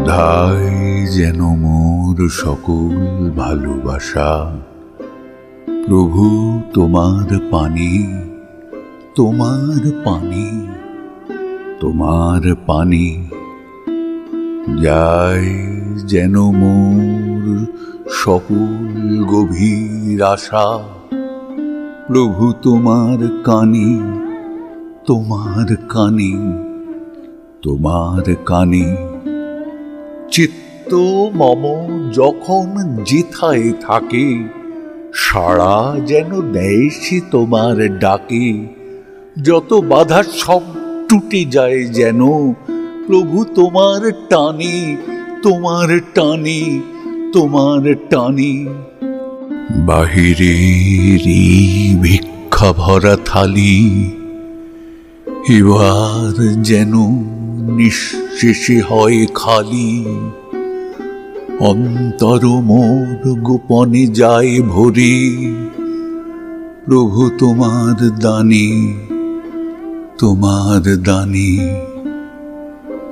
ধায় যেন মোর সকল ভালোবাসা, প্রভু তোমার পানি, তোমার পানি, তোমার পানি। যায় যেন মোর সকল গভীর আশা, প্রভু তোমার কানি, তোমার কানি, তোমার কানি। চিত্ত মম যখন যেথায় থাকে, সাড়া যেন দেয়সি তোমার ডাকে। যত বাধা সব টুটে যায় যেন, প্রভু তোমার টানে, তোমার টানে, তোমার টানে। বাহিরের এই ভিক্ষা ভরা থালি এবার যেন নিঃশেষে হয় খালি। অন্তর মোর গোপনে যায় ভরে, প্রভু তোমার দানে, তোমার দানে,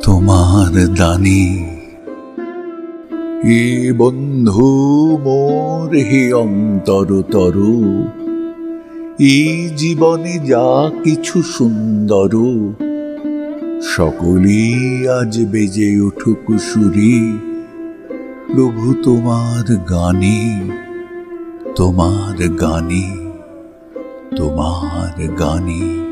তোমার দানে। হে বন্ধু মোর, হে অন্তরতর, এই জীবনে যা কিছু সুন্দর, সকলেই আজ বেজে উঠুক সুরে, প্রভু তোমার গানে, তোমার গানে, তোমার গানে।